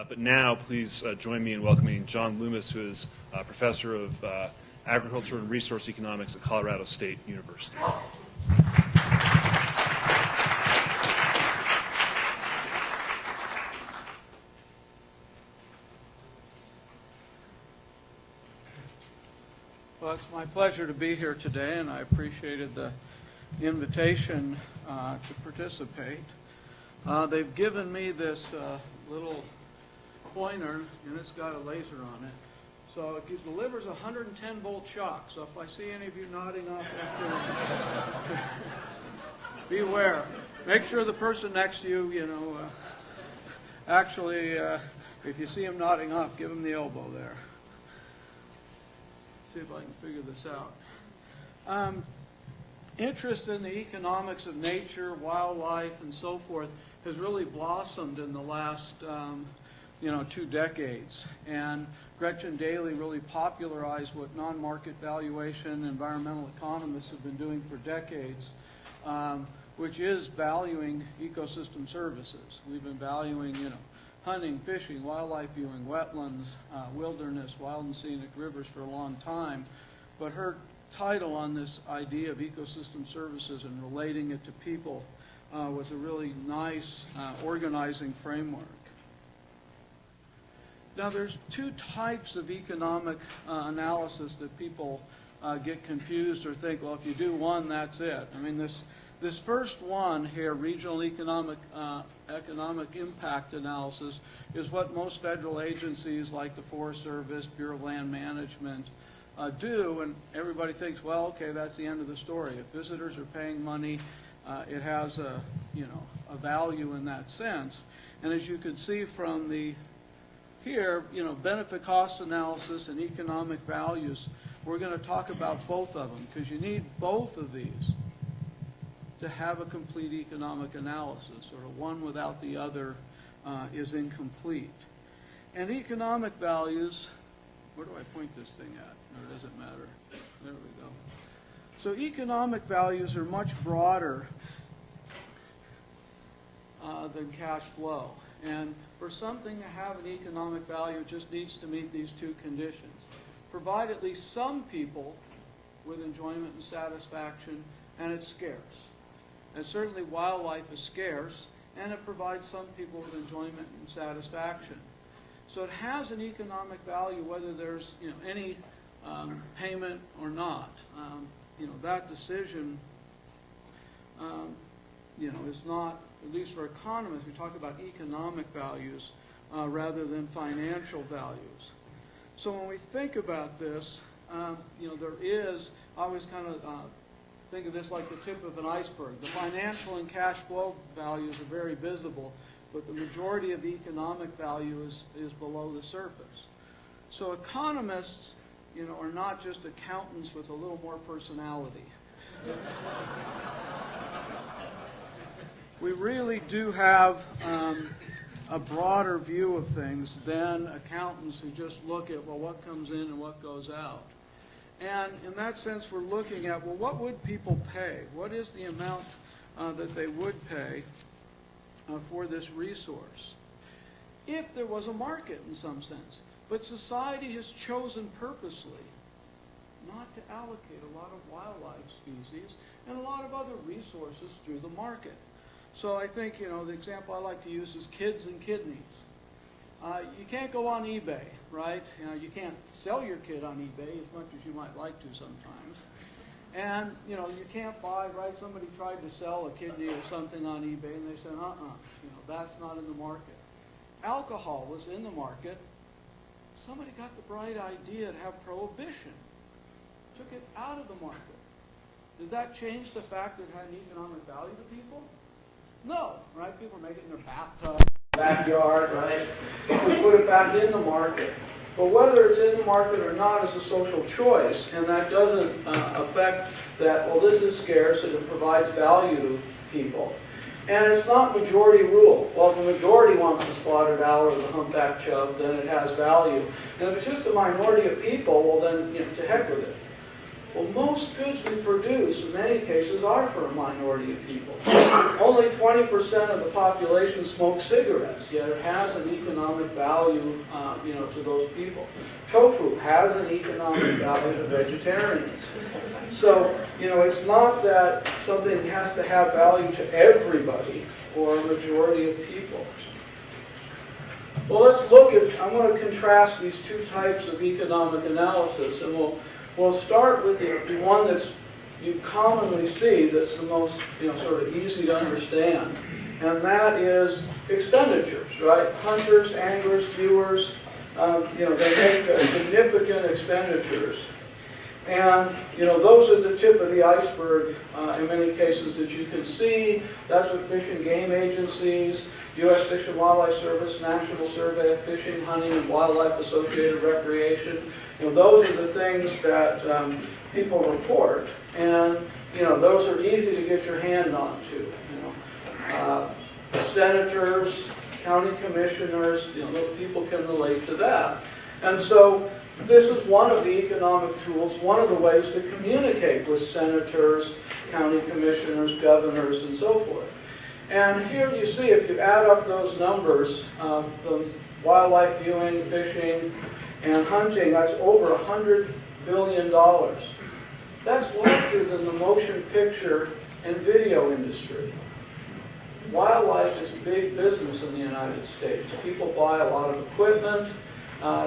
But now, please join me in welcoming John Loomis, who is Professor of Agriculture and Resource Economics at Colorado State University. Well, it's my pleasure to be here today, and I appreciated the invitation to participate. They've given me this little pointer, and it's got a laser on it. So it delivers a 110-volt shock. So if I see any of you nodding off, beware. Make sure the person next to you, actually, if you see him nodding off, give him the elbow there. See if I can figure this out. Interest in the economics of nature, wildlife, and so forth has really blossomed in the last 2 decades. And Gretchen Daly really popularized what non-market valuation environmental economists have been doing for decades, which is valuing ecosystem services. We've been valuing, hunting, fishing, wildlife viewing, wetlands, wilderness, wild and scenic rivers for a long time. But her title on this idea of ecosystem services and relating it to people was a really nice organizing framework. Now, there's two types of economic analysis that people get confused or think, well, if you do one, that's it. I mean, this first one here, regional economic impact analysis, is what most federal agencies like the Forest Service, Bureau of Land Management do, and everybody thinks, well, okay, that's the end of the story. If visitors are paying money, it has a value in that sense. And as you can see from here, benefit cost analysis and economic values, we're going to talk about both of them because you need both of these to have a complete economic analysis, or one without the other is incomplete. And economic values, where do I point this thing at? Or does it matter? There we go. So economic values are much broader than cash flow. And for something to have an economic value, it just needs to meet these two conditions. Provide at least some people with enjoyment and satisfaction, and it's scarce. And certainly wildlife is scarce, and it provides some people with enjoyment and satisfaction. So it has an economic value whether there's any payment or not. That decision is not, at least for economists, we talk about economic values rather than financial values. So when we think about this, there is, I always kind of think of this like the tip of an iceberg. The financial and cash flow values are very visible, but the majority of the economic value is below the surface. So economists, are not just accountants with a little more personality. We really do have a broader view of things than accountants who just look at, well, what comes in and what goes out. And in that sense, we're looking at, well, what would people pay? What is the amount that they would pay for this resource? If there was a market in some sense. But society has chosen purposely not to allocate a lot of wildlife species and a lot of other resources through the market. So I think, the example I like to use is kids and kidneys. You can't go on eBay, right? You can't sell your kid on eBay as much as you might like to sometimes. And, you can't buy, right? Somebody tried to sell a kidney or something on eBay, and they said, that's not in the market. Alcohol was in the market. Somebody got the bright idea to have prohibition. Took it out of the market. Did that change the fact that it had an economic value to people? No, right? People make it in their bathtub, backyard, right? We put it back in the market. But whether it's in the market or not is a social choice, and that doesn't affect that, well, this is scarce and it provides value to people. And it's not majority rule. Well, if the majority wants the spotted owl or the humpback chub, then it has value. And if it's just a minority of people, well then, to heck with it. Well, most goods we produce, in many cases, are for a minority of people. Only 20% of the population smokes cigarettes, yet it has an economic value, to those people. Tofu has an economic value to vegetarians. So, it's not that something has to have value to everybody or a majority of people. Well, let's look at, I want to contrast these two types of economic analysis, and we'll start with the one that's you commonly see that's the most, sort of easy to understand, and that is expenditures, right? Hunters, anglers, viewers, they make significant expenditures. And, those are the tip of the iceberg in many cases that you can see. That's what Fish and Game Agencies, U.S. Fish and Wildlife Service, National Survey of Fishing, Hunting, and Wildlife Associated Recreation. Those are the things that people report. And, those are easy to get your hand on too. Senators, county commissioners, those people can relate to that. And so this is one of the economic tools, one of the ways to communicate with senators, county commissioners, governors, and so forth. And here you see, if you add up those numbers, the wildlife viewing, fishing, and hunting, that's over $100 billion. That's larger than the motion picture and video industry. Wildlife is big business in the United States. People buy a lot of equipment.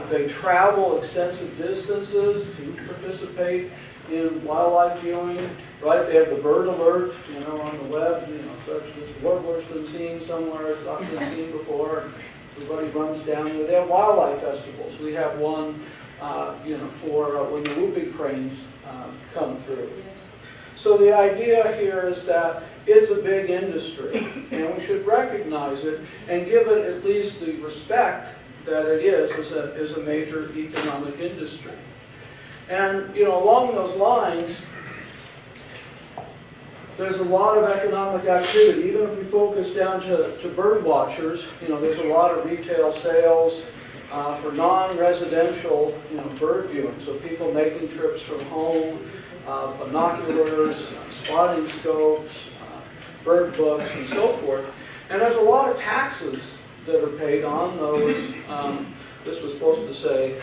They travel extensive distances to participate in wildlife viewing, right? They have the bird alert, on the web, such as warbler's been seen somewhere, it's not been seen before. Everybody runs down there. They have wildlife festivals. We have one, for when the whooping cranes come through. So the idea here is that it's a big industry, and we should recognize it and give it at least the respect that it is a major economic industry. And, along those lines, there's a lot of economic activity. Even if we focus down to bird watchers, there's a lot of retail sales for non-residential, bird viewing. So people making trips from home, binoculars, spotting scopes, bird books, and so forth. And there's a lot of taxes that are paid on those. This was supposed to say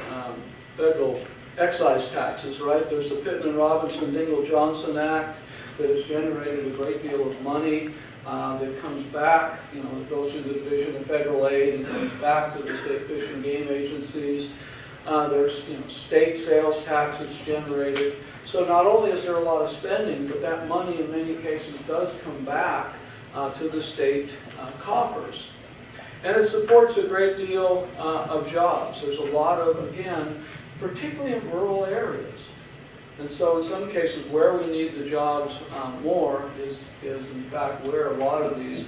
federal excise taxes, right? There's the Pittman-Robertson-Dingell-Johnson Act that has generated a great deal of money that comes back, it goes through the Division of Federal Aid and comes back to the state fish and game agencies. There's state sales taxes generated. So not only is there a lot of spending, but that money in many cases does come back to the state coffers. And it supports a great deal of jobs. There's a lot of, again, particularly in rural areas. And so in some cases where we need the jobs more is in fact where a lot of these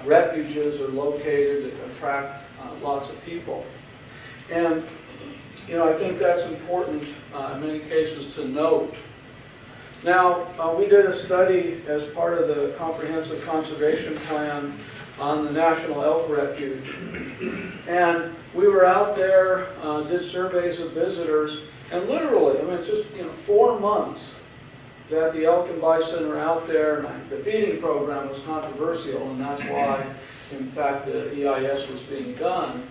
refuges are located that attract lots of people. And I think that's important in many cases to note. Now, we did a study as part of the Comprehensive Conservation Plan on the National Elk Refuge. And we were out there, did surveys of visitors, and literally, it's just 4 months that the elk and bison are out there. And the feeding program was controversial, and that's why, in fact, the EIS was being done.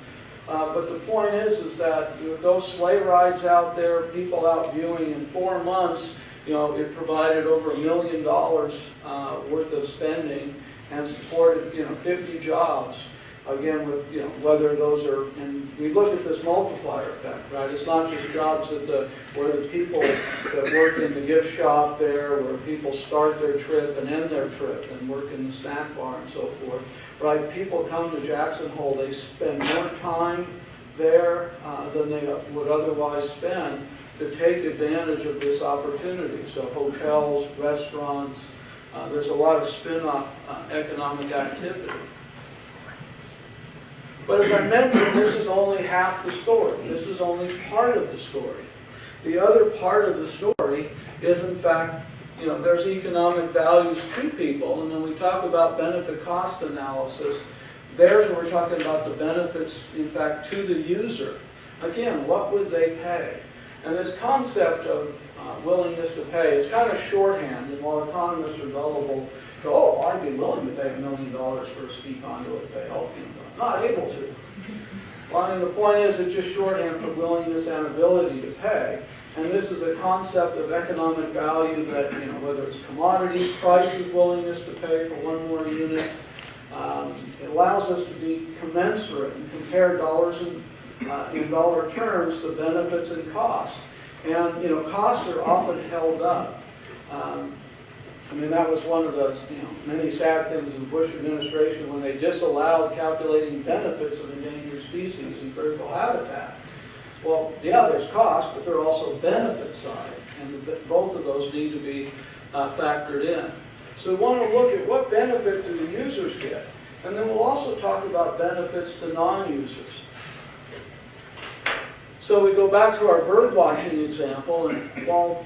But the point is that those sleigh rides out there, people out viewing in 4 months, it provided over $1 million worth of spending and supported 50 jobs. Again, with whether those are, and we look at this multiplier effect, right? It's not just jobs where the people that work in the gift shop there, where people start their trip and end their trip and work in the snack bar and so forth, right? People come to Jackson Hole, they spend more time there than they would otherwise spend to take advantage of this opportunity. So hotels, restaurants, there's a lot of spin-off economic activity. But as I mentioned, this is only half the story. This is only part of the story. The other part of the story is, in fact, there's economic values to people. And when we talk about benefit cost analysis, there's where we're talking about the benefits, in fact, to the user. Again, what would they pay? And this concept of willingness to pay is kind of shorthand, and while economists are gullible, go, oh, I'd be willing to pay $1 million for a ski conduit fail. I'm not able to. Well, I mean, the point is it's just shorthand for willingness and ability to pay. And this is a concept of economic value that, whether it's commodities, prices, willingness to pay for one more unit, it allows us to be commensurate and compare dollars in dollar terms the benefits and costs. And, costs are often held up. I mean, that was one of the many sad things in the Bush administration when they disallowed calculating benefits of endangered species in critical habitat. Well, yeah, there's cost, but there are also benefit side, and both of those need to be factored in. So we want to look at what benefit do the users get, and then we'll also talk about benefits to non-users. So we go back to our bird watching example, and while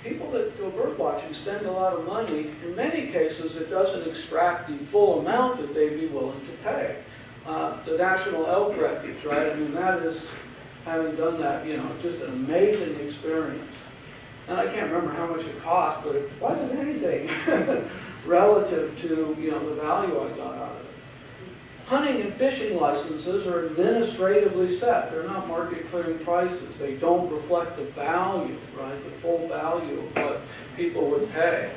people that go bird watching spend a lot of money, in many cases it doesn't extract the full amount that they'd be willing to pay. The National Elk Refuge, right? I mean, that is, having done that, just an amazing experience. And I can't remember how much it cost, but it wasn't anything relative to, the value I got out of it. Hunting and fishing licenses are administratively set. They're not market clearing prices. They don't reflect the value, right, the full value of what people would pay.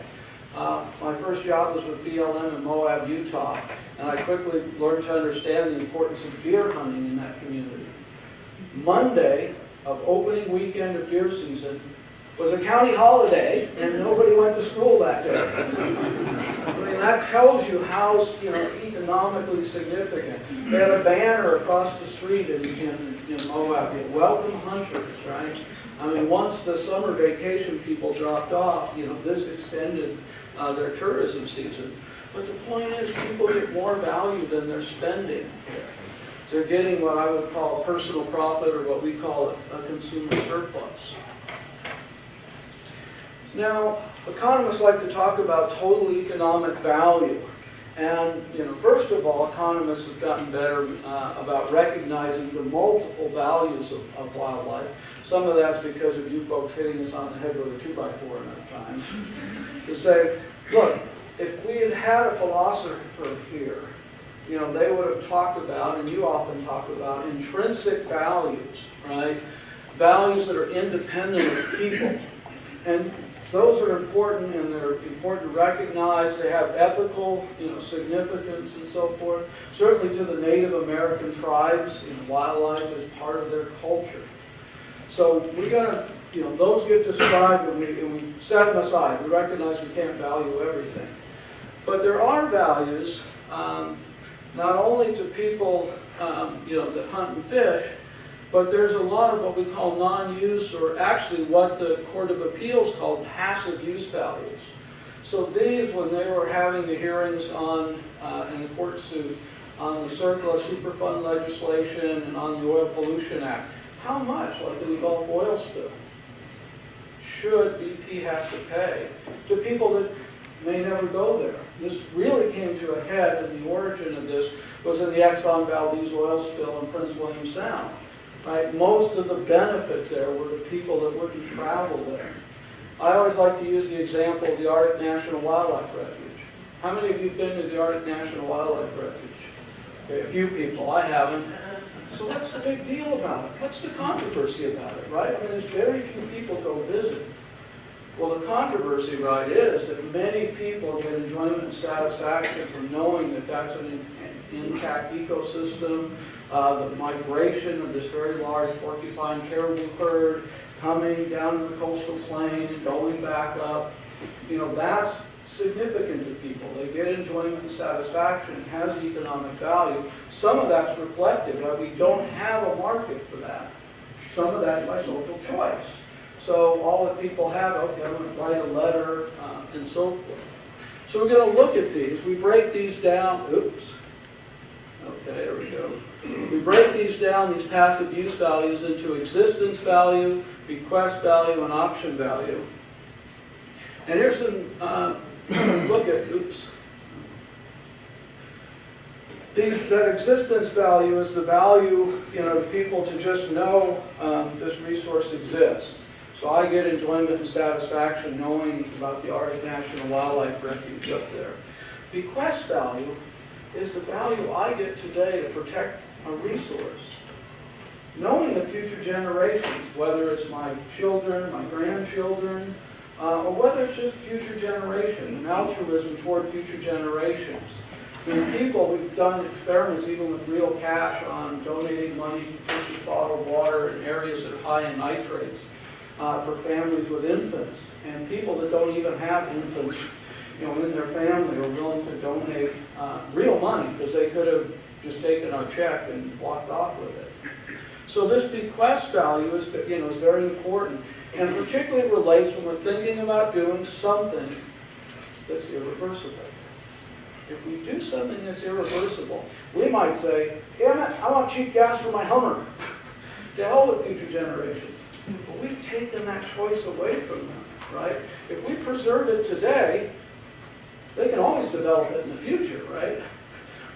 My first job was with BLM in Moab, Utah, and I quickly learned to understand the importance of deer hunting in that community. Monday of opening weekend of deer season was a county holiday, and nobody went to school that day. I mean, that tells you how economically significant. They had a banner across the street in Moab, welcome hunters, right? I mean, once the summer vacation people dropped off, this extended their tourism season. But the point is, people get more value than they're spending. They're getting what I would call a personal profit, or what we call a consumer surplus. Now, economists like to talk about total economic value. And, first of all, economists have gotten better about recognizing the multiple values of wildlife. Some of that's because of you folks hitting us on the head with a 2x4 enough times. To say, look, if we had had a philosopher here, they would have talked about, and you often talk about, intrinsic values, right? Values that are independent of people. And those are important, and they're important to recognize. They have ethical, significance and so forth. Certainly to the Native American tribes, wildlife is part of their culture. So we're going to, those get described, and we set them aside. We recognize we can't value everything. But there are values, not only to people, that hunt and fish, but there's a lot of what we call non-use, or actually what the Court of Appeals called passive use values. So these, when they were having the hearings on, in the court suit, on the surplus Superfund legislation and on the Oil Pollution Act, how much, like in the Gulf oil spill, should BP have to pay to people that may never go there? This really came to a head, and the origin of this was in the Exxon Valdez oil spill in Prince William Sound. Right? Most of the benefit there were the people that wouldn't travel there. I always like to use the example of the Arctic National Wildlife Refuge. How many of you have been to the Arctic National Wildlife Refuge? Okay, a few people. I haven't. So what's the big deal about it? What's the controversy about it, right? I mean, there's very few people go visit. Well, the controversy, right, is that many people get enjoyment and satisfaction from knowing that that's an intact ecosystem. The migration of this very large porcupine caribou herd coming down the coastal plain and going back up, that's significant to people. They get enjoyment and satisfaction. It has economic value. Some of that's reflected, right? We don't have a market for that. Some of that's by social choice. So all that people have, okay, I'm going to write a letter and so forth. So we're going to look at these. We break these down. Oops. Okay, there we go. We break these down, these passive use values, into existence value, bequest value, and option value. And here's some look at, oops. That existence value is the value, to people to just know this resource exists. So I get enjoyment and satisfaction knowing about the Arctic National Wildlife Refuge up there. Bequest value is the value I get today to protect a resource. Knowing the future generations, whether it's my children, my grandchildren, or whether it's just future generations, and altruism toward future generations. I mean, we've done experiments even with real cash on donating money to purchase bottled water in areas that are high in nitrates for families with infants. And people that don't even have infants, in their family are willing to donate real money because they could have just taken our check and walked off with it. So this bequest value is, is very important, and particularly relates when we're thinking about doing something that's irreversible. If we do something that's irreversible, we might say, damn it, I want cheap gas for my Hummer. To hell with future generations. But we've taken that choice away from them, right? If we preserve it today, they can always develop it in the future, right?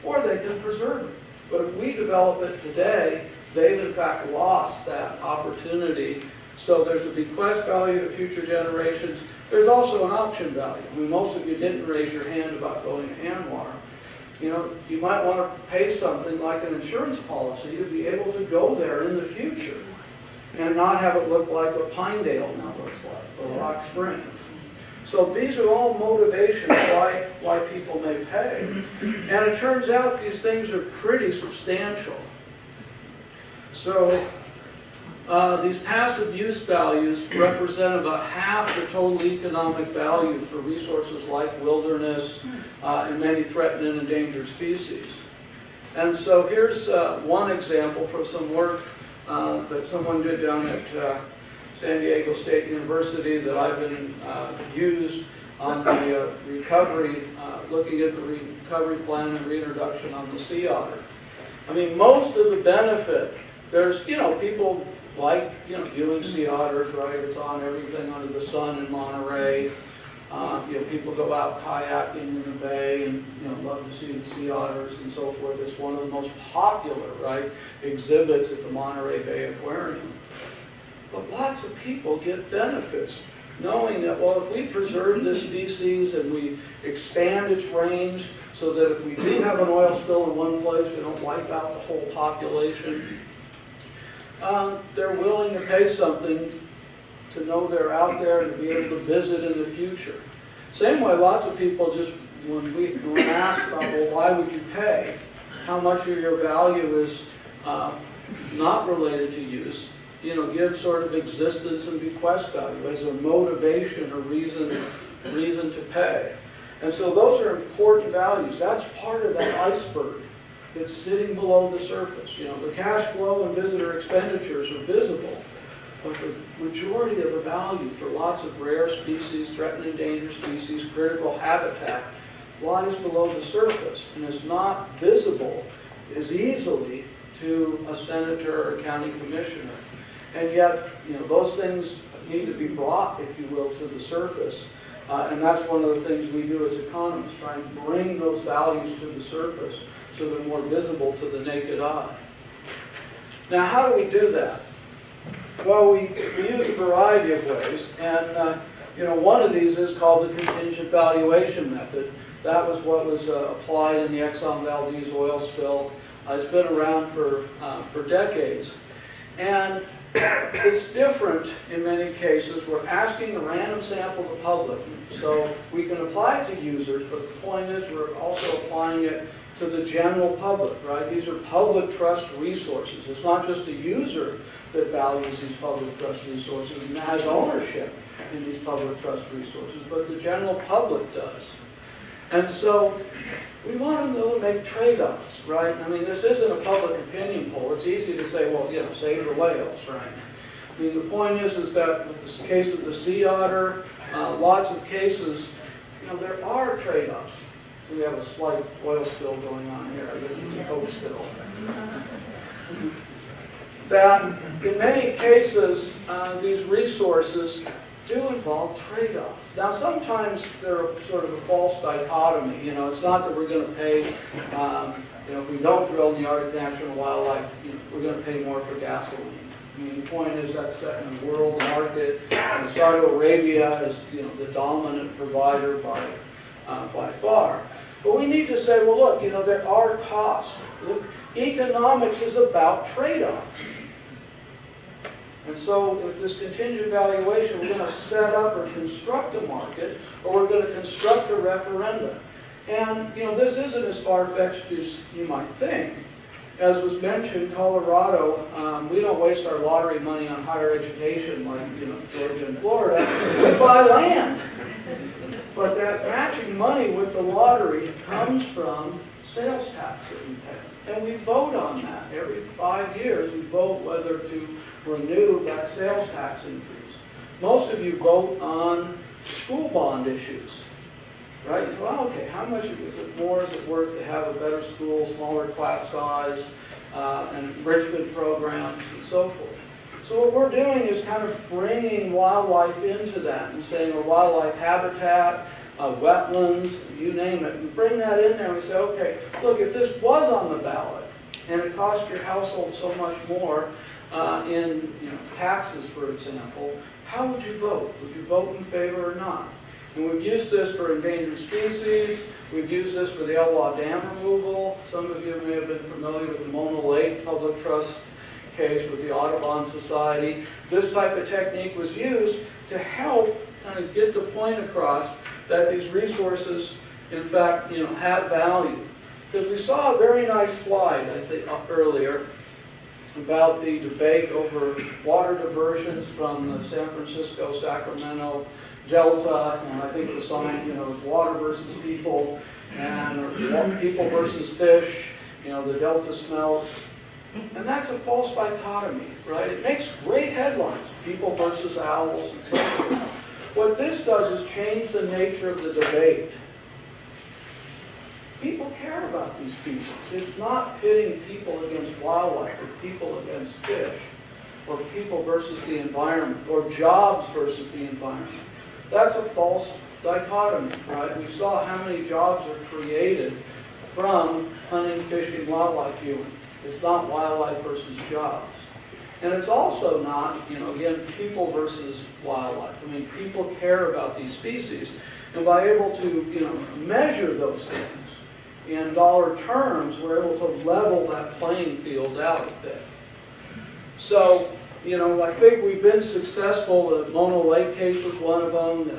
Or they can preserve it. But if we develop it today, they've in fact lost that opportunity. So there's a bequest value to future generations. There's also an option value. I mean, most of you didn't raise your hand about going to ANWR. You might want to pay something like an insurance policy to be able to go there in the future and not have it look like what Pinedale now looks like, or Rock Springs. So these are all motivations why people may pay. And it turns out these things are pretty substantial. So these passive use values represent about half the total economic value for resources like wilderness and many threatened and endangered species. And so here's one example from some work that someone did down at San Diego State University that I've been used on the recovery, looking at the recovery plan and reintroduction on the sea otter. I mean, most of the benefit, there's, people like, viewing sea otters, right? It's on everything under the sun in Monterey. People go out kayaking in the bay and, love to see the sea otters and so forth. It's one of the most popular, right, exhibits at the Monterey Bay Aquarium. But lots of people get benefits knowing that, well, if we preserve this species and we expand its range so that if we do have an oil spill in one place, we don't wipe out the whole population, they're willing to pay something to know they're out there and to be able to visit in the future. Same way, lots of people just, when we ask about, well, why would you pay? How much of your value is not related to use? Give sort of existence and bequest value as a motivation or reason to pay. And so those are important values. That's part of that iceberg that's sitting below the surface. The cash flow and visitor expenditures are visible, but the majority of the value for lots of rare species, threatened and endangered species, critical habitat, lies below the surface and is not visible as easily to a senator or a county commissioner. And yet, those things need to be brought, if you will, to the surface. And that's one of the things we do as economists, try and bring those values to the surface so they're more visible to the naked eye. Now, how do we do that? Well, we use a variety of ways. And, one of these is called the contingent valuation method. That was what was applied in the Exxon Valdez oil spill. It's been around for decades. And it's different in many cases. We're asking a random sample of the public. So we can apply it to users, but the point is we're also applying it to the general public, right? These are public trust resources. It's not just a user that values these public trust resources and has ownership in these public trust resources, but the general public does. And so we want them to make trade-offs, right? I mean, this isn't a public opinion poll. It's easy to say, well, save the whales, right? I mean, the point is that with the case of the sea otter, lots of cases, there are trade-offs. So we have a slight oil spill going on here. I guess it's a coke spill. That in many cases, these resources do involve trade-offs. Now, sometimes they're sort of a false dichotomy. It's not that we're going to pay You know, if we don't drill in the Arctic National Wildlife, you know, we're going to pay more for gasoline. I mean, the point is that's set in the world market, and Saudi Arabia is, you know, the dominant provider by far. But we need to say, well, look, you know, there are costs. Look, economics is about trade-offs. And so with this contingent valuation, we're going to set up or construct a market, or we're going to construct a referendum. And, you know, this isn't as far-fetched as you might think. As was mentioned, Colorado, we don't waste our lottery money on higher education like, you know, Georgia and Florida. We buy land. But that matching money with the lottery comes from sales tax that we pay. And we vote on that. Every 5 years, we vote whether to renew that sales tax increase. Most of you vote on school bond issues, right? Well, okay, how much is it more is it worth to have a better school, smaller class size, and enrichment programs and so forth? So what we're doing is kind of bringing wildlife into that and saying, well, wildlife habitat, wetlands, you name it, and bring that in there and we say, okay, look, if this was on the ballot and it cost your household so much more in, you know, taxes, for example, how would you vote? Would you vote in favor or not? And we've used this for endangered species. We've used this for the Elwha Dam removal. Some of you may have been familiar with the Mona Lake Public Trust case with the Audubon Society. This type of technique was used to help kind of get the point across that these resources, in fact, you know, have value. Because we saw a very nice slide, I think, earlier about the debate over water diversions from the San Francisco-Sacramento Delta, and I think the sign, you know, is water versus people, and people versus fish, you know, the Delta smelt. And that's a false dichotomy, right? It makes great headlines, people versus owls and so forth. What this does is change the nature of the debate. People care about these species. It's not pitting people against wildlife or people against fish or people versus the environment or jobs versus the environment. That's a false dichotomy, right? We saw how many jobs are created from hunting, fishing, wildlife viewing. It's not wildlife versus jobs. And it's also not, you know, again, people versus wildlife. I mean, people care about these species. And by able to, you know, measure those things in dollar terms, we're able to level that playing field out a bit. So, you know, I think we've been successful. The Mona Lake case was one of them,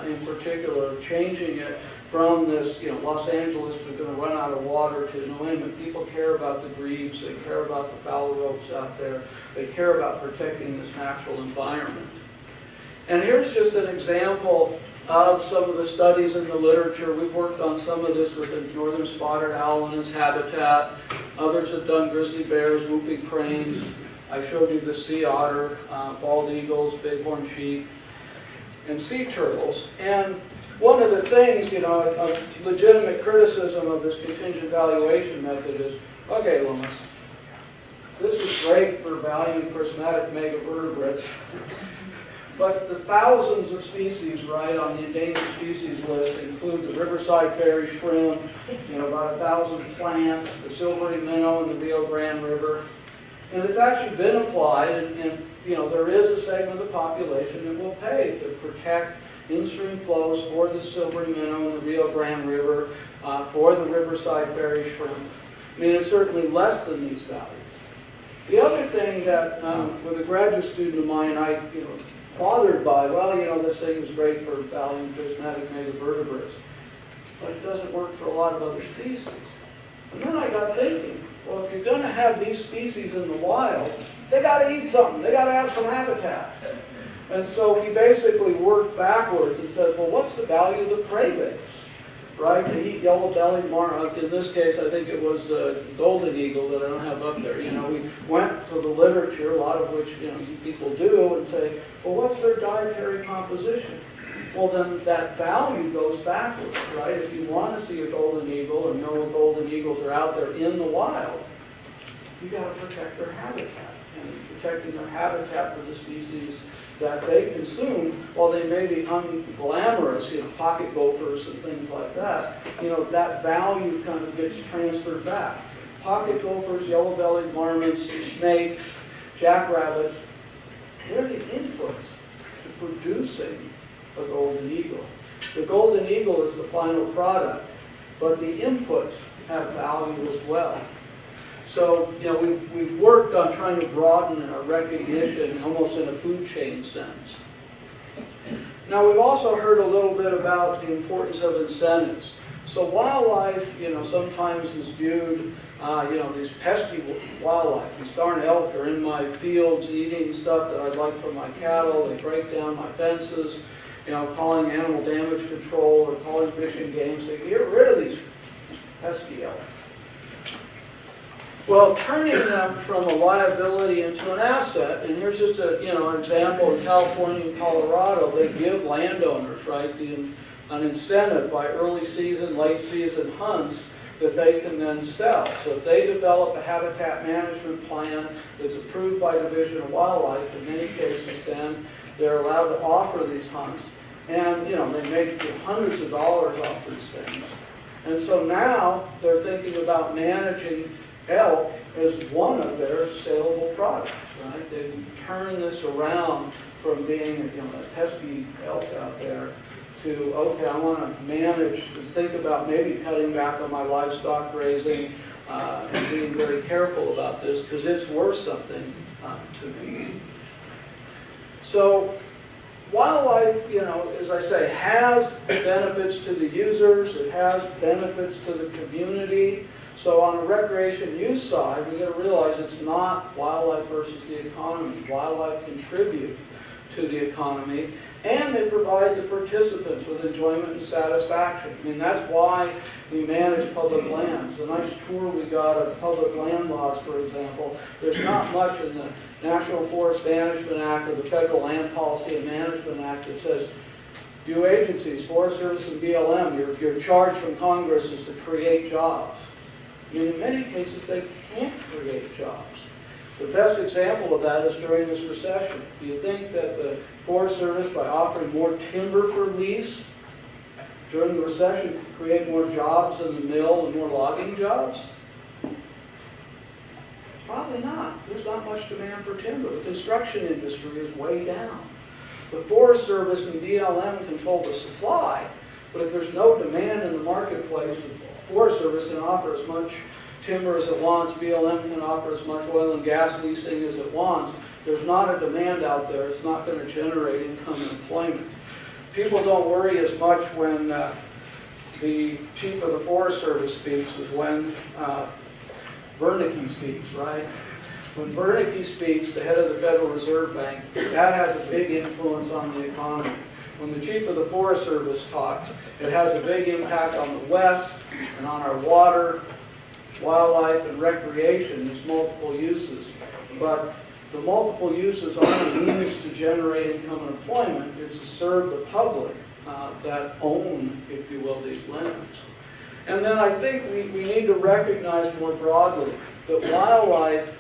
in particular, changing it from this, you know, Los Angeles is going to run out of water to New England. People care about the grebes, they care about the foul ropes out there, they care about protecting this natural environment. And here's just an example of some of the studies in the literature. We've worked on some of this with the northern spotted owl and its habitat. Others have done grizzly bears, whooping cranes. I showed you the sea otter, bald eagles, bighorn sheep, and sea turtles. And one of the things, you know, a legitimate criticism of this contingent valuation method is, okay, Loomis, this is great for valuing prismatic megavertebrates, but the thousands of species, right, on the endangered species list include the riverside fairy shrimp, you know, about 1,000 plants, the silvery minnow in the Rio Grande River. And it's actually been applied, and you know, there is a segment of the population that will pay to protect in-stream flows for the silvery minnow in the Rio Grande River, for the riverside fairy shrimp. I mean, it's certainly less than these values. The other thing that, with a graduate student of mine, I, you know, bothered by, well, you know, this thing is great for valuing prismatic megavertebrates, but it doesn't work for a lot of other species. And then I got thinking, well, if you're going to have these species in the wild, they got to eat something. They got to have some habitat. And so we basically worked backwards and said, well, what's the value of the prey base? Right? They eat yellow-bellied marmot. In this case, I think it was the golden eagle that I don't have up there. You know, we went to the literature, a lot of which, you know, you people do, and say, well, what's their dietary composition? Well, then that value goes backwards, right? If you want to see a golden eagle or know what golden eagles are out there in the wild, you got to protect their habitat. And protecting their habitat for the species that they consume, while they may be unglamorous, you know, pocket gophers and things like that, you know, that value kind of gets transferred back. pocket gophers, yellow-bellied marmots, snakes, jackrabbits, they're the inputs to producing a golden eagle. The golden eagle is the final product, but the inputs have value as well. So, you know, we've worked on trying to broaden our recognition almost in a food chain sense. Now, we've also heard a little bit about the importance of incentives. So wildlife, you know, sometimes is viewed, you know, these pesky wildlife. These darn elk are in my fields eating stuff that I'd like for my cattle. They break down my fences, you know, calling animal damage control or calling fish and game. So get rid of these pesky elk. Well, turning them from a liability into an asset, and here's just a, you know, an example in California and Colorado, they give landowners, right, an incentive by early season, late season hunts that they can then sell. So if they develop a habitat management plan that's approved by Division of Wildlife, in many cases then they're allowed to offer these hunts. And, you know, they make hundreds of dollars off these things. And so now they're thinking about managing elk as one of their saleable products, right? They turn this around from being, you know, a pesky elk out there to, okay, I want to manage and think about maybe cutting back on my livestock grazing and being very careful about this because it's worth something to me. So wildlife, you know, as I say, has benefits to the users. It has benefits to the community. So on the recreation use side, we've got to realize it's not wildlife versus the economy. Wildlife contribute to the economy, and they provide the participants with enjoyment and satisfaction. I mean, that's why we manage public lands. The nice tour we got of public land laws, for example, there's not much in the National Forest Management Act or the Federal Land Policy and Management Act that says, you agencies, Forest Service and BLM, your charge from Congress is to create jobs. I mean, in many cases, they can't create jobs. The best example of that is during this recession. Do you think that the Forest Service, by offering more timber for lease during the recession, could create more jobs in the mill and more logging jobs? Probably not. There's not much demand for timber. The construction industry is way down. The Forest Service and BLM control the supply, but if there's no demand in the marketplace, the Forest Service can offer as much timber as it wants, BLM can offer as much oil and gas leasing as it wants. There's not a demand out there. It's not going to generate income and employment. People don't worry as much when the chief of the Forest Service speaks as when Bernanke speaks, right? When Bernanke speaks, the head of the Federal Reserve Bank, that has a big influence on the economy. When the chief of the Forest Service talks, it has a big impact on the West and on our water, wildlife, and recreation. There's multiple uses. But the multiple uses aren't a means to generate income and employment. It's to serve the public that own, if you will, these lands. And then I think we need to recognize more broadly that wildlife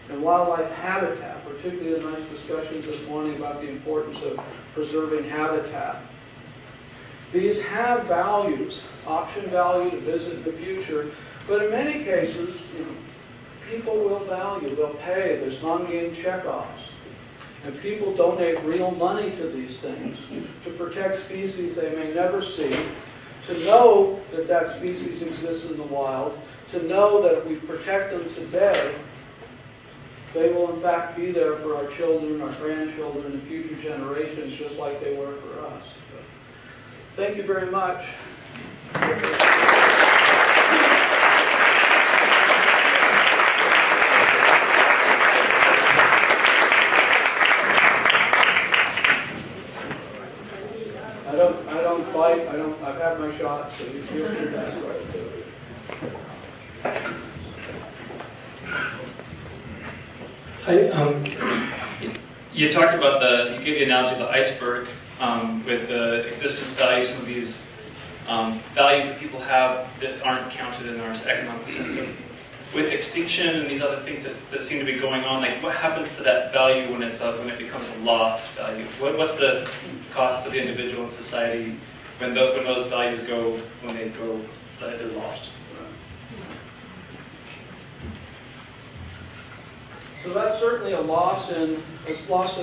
and wildlife habitat, particularly the nice discussions this morning about the importance of preserving habitat. These have values, option value to visit in the future, but in many cases, you know, people will value, they'll pay, there's non-gain checkoffs. And people donate real money to these things to protect species they may never see, to know that that species exists in the wild, to know that if we protect them today, they will in fact be there for our children, our grandchildren, and future generations, just like they were for us. So, thank you very much. I don't fight. I've had my shots, so you feel free to ask questions. You talked about you gave the analogy of the iceberg with the existence value, some of these values that people have that aren't counted in our economic system. With extinction and these other things that seem to be going on, like what happens to that value when it becomes a lost value? What's the cost of the individual and society when those values they're lost? So that's certainly a loss in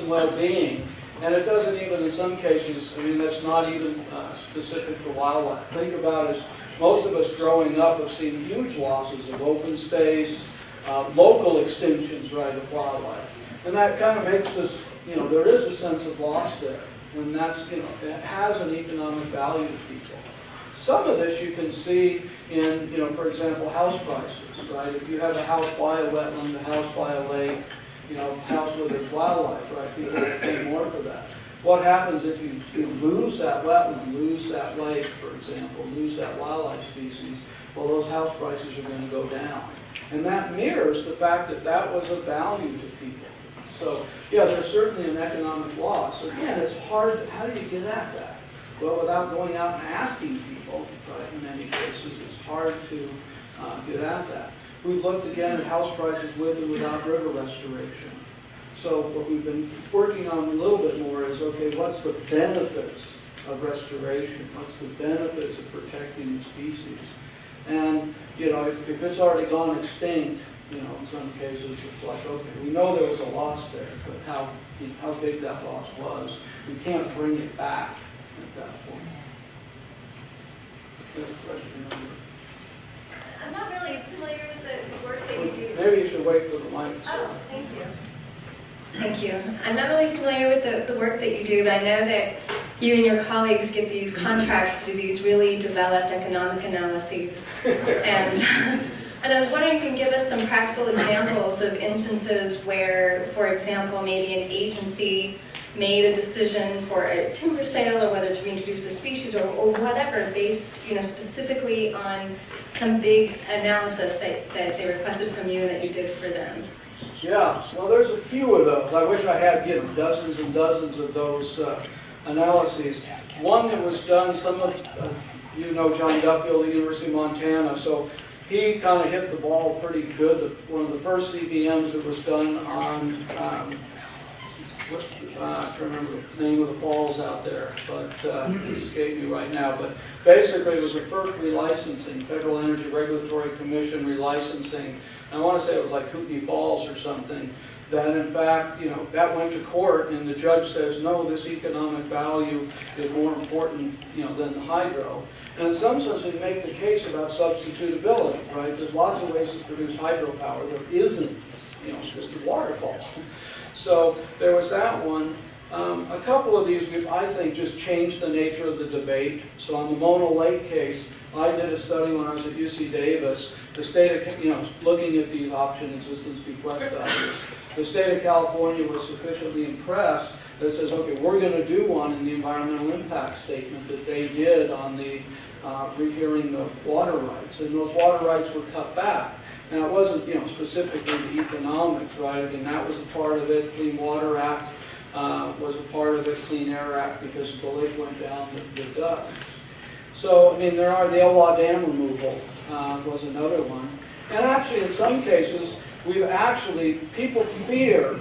well-being. And it doesn't even, in some cases, I mean, that's not even specific to wildlife. Think about it, most of us growing up have seen huge losses of open space, local extinctions, right, of wildlife. And that kind of makes us, there is a sense of loss there. And that's, it has an economic value to people. Some of this you can see in, for example, house prices, right? If you have a house by a wetland, a house by a lake, a house where there's wildlife, right? People pay more for that. What happens if you lose that wetland, lose that lake, for example, lose that wildlife species? Well, those house prices are going to go down. And that mirrors the fact that that was of value to people. So, yeah, there's certainly an economic loss. Again, it's hard. How do you get at that? Well, without going out and asking people, right, in many cases, it's hard to get at that. We've looked again at house prices with and without river restoration. So what we've been working on a little bit more is, okay, what's the benefits of restoration? What's the benefits of protecting the species? And, if it's already gone extinct, in some cases, it's like, okay, we know there was a loss there, but how big that loss was, we can't bring it back at that point. Next question. I'm not really familiar with the work that you do. Maybe you should wait for the mic. Oh, thank you. Thank you. I'm not really familiar with the work that you do, but I know that you and your colleagues get these contracts to do these really developed economic analyses. And I was wondering if you can give us some practical examples of instances where, for example, maybe an agency made a decision for a timber sale or whether to reintroduce a species or whatever based specifically on some big analysis that they requested from you and that you did for them. Yeah, well, there's a few of those. I wish I had dozens and dozens of those analyses. One that was done, some of John Duffield at the University of Montana, so he kind of hit the ball pretty good. One of the first CBMs that was done on, I can't remember the name of the falls out there, but it escaped me right now. But basically it was the first relicensing, Federal Energy Regulatory Commission relicensing. I want to say it was like Kootenai Falls or something, that in fact, that went to court and the judge says, no, this economic value is more important, than the hydro. And in some sense, we make the case about substitutability, right? There's lots of ways to produce hydropower. There isn't, just a waterfall. So there was that one. A couple of these, I think, just changed the nature of the debate. So on the Mono Lake case, I did a study when I was at UC Davis. The state of, looking at these option existence bequest values. The state of California was sufficiently impressed that says, okay, we're going to do one in the environmental impact statement that they did on the rehearing the water rights. And those water rights were cut back. Now, it wasn't, specifically the economics, right? I mean, that was a part of it. Clean Water Act was a part of it. Clean Air Act, because the lake went down the ducts. So, I mean, there are the Elwha Dam removal was another one. And actually, in some cases, people fear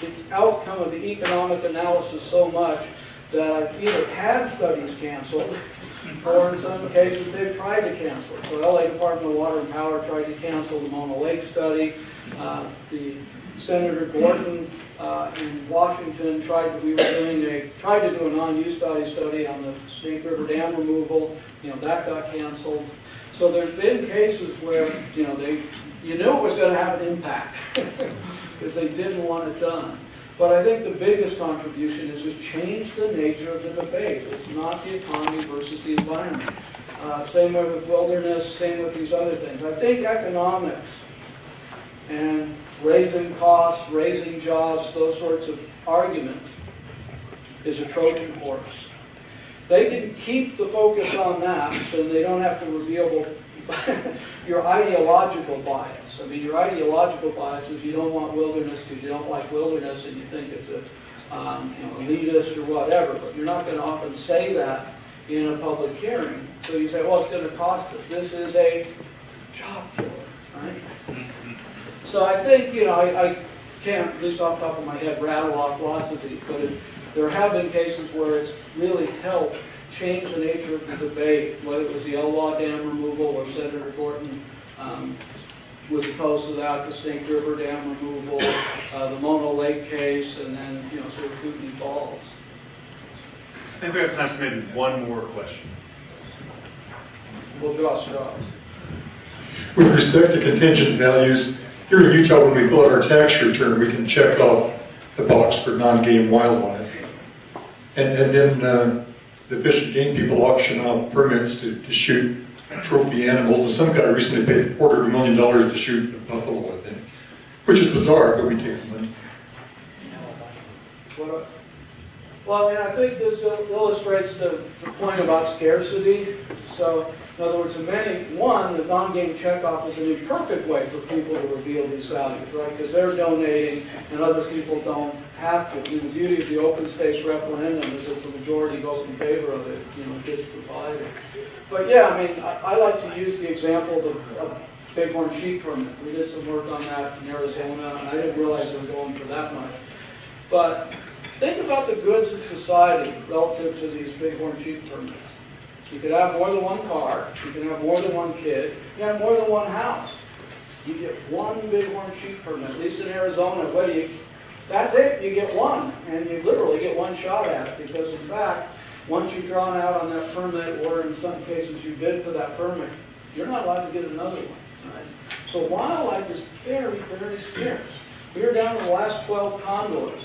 the outcome of the economic analysis so much that I've either had studies canceled, or in some cases they've tried to cancel it. So LA Department of Water and Power tried to cancel the Mono Lake study. The Senator Gordon in Washington tried to do a non-use value study on the Snake River Dam removal. That got canceled. So there's been cases where you knew it was going to have an impact because they didn't want it done. But I think the biggest contribution is to change the nature of the debate. It's not the economy versus the environment. Same way with wilderness, same with these other things. I think economics and raising costs, raising jobs, those sorts of arguments is a Trojan horse. They can keep the focus on that, then they don't have to reveal your ideological bias. I mean, your ideological bias is you don't want wilderness because you don't like wilderness and you think it's elitist or whatever, but you're not going to often say that in a public hearing. So you say, well, it's going to cost us. This is a job killer, right? So I think, I can't, at least off the top of my head, rattle off lots of these, but there have been cases where it's really helped change the nature of the debate, whether it was the Elwha Dam removal or Senator Gordon was opposed to that, the Snake River Dam removal, the Mono Lake case, and then, sort of Kootenai Falls. I think we have time for maybe one more question. We'll draw straws. With respect to contingent values, here in Utah, when we fill out our tax return, we can check off the box for non-game wildlife. And then the Fish and Game people auction off permits to shoot trophy animals. And some guy recently paid $250,000 to shoot a buffalo, I think, which is bizarre, but we take the money. Well, and I think this illustrates the point about scarcity. So, in other words, the non-game checkoff is an imperfect way for people to reveal these values, right? Because they're donating and other people don't have to. The beauty of the open space referendum is that the majority vote in favor of it, gets provided. But yeah, I mean, I like to use the example of bighorn sheep permit. We did some work on that in Arizona, and I didn't realize they were going for that much. But think about the goods in society relative to these bighorn sheep permits. You could have more than one car, you can have more than one kid, you can have more than one house. You get one bighorn sheep permit, at least in Arizona. That's it, you get one, and you literally get one shot at it, because in fact, once you've drawn out on that permit, or in some cases you bid for that permit, you're not allowed to get another one. Right? So wildlife is very, very scarce. We are down to the last 12 condors.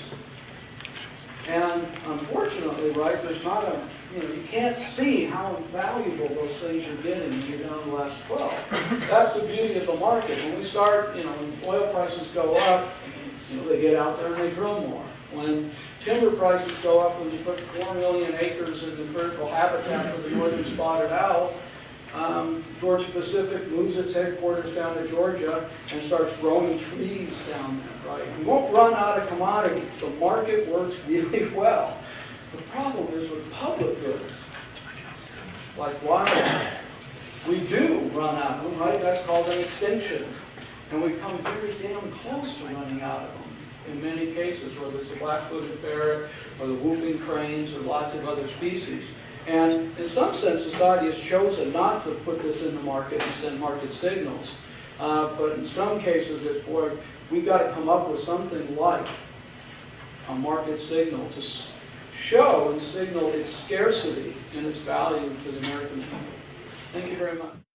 And unfortunately, right, there's not you can't see how valuable those things are getting when you're down to the last 12. That's the beauty of the market. When we start, when oil prices go up, they get out there and they drill more. When timber prices go up, when you put 4 million acres in the critical habitat for the northern spotted owl, Georgia Pacific moves its headquarters down to Georgia and starts growing trees down there, right? We won't run out of commodities. The market works really well. The problem is with public goods, like wildlife. We do run out of them, right? That's called an extinction. And we come very damn close to running out of them in many cases, whether it's the black-footed ferret or the whooping cranes or lots of other species. And in some sense, society has chosen not to put this in the market and send market signals. But in some cases, it's, boy, we've got to come up with something like a market signal to show and signal its scarcity and its value to the American people. Thank you very much.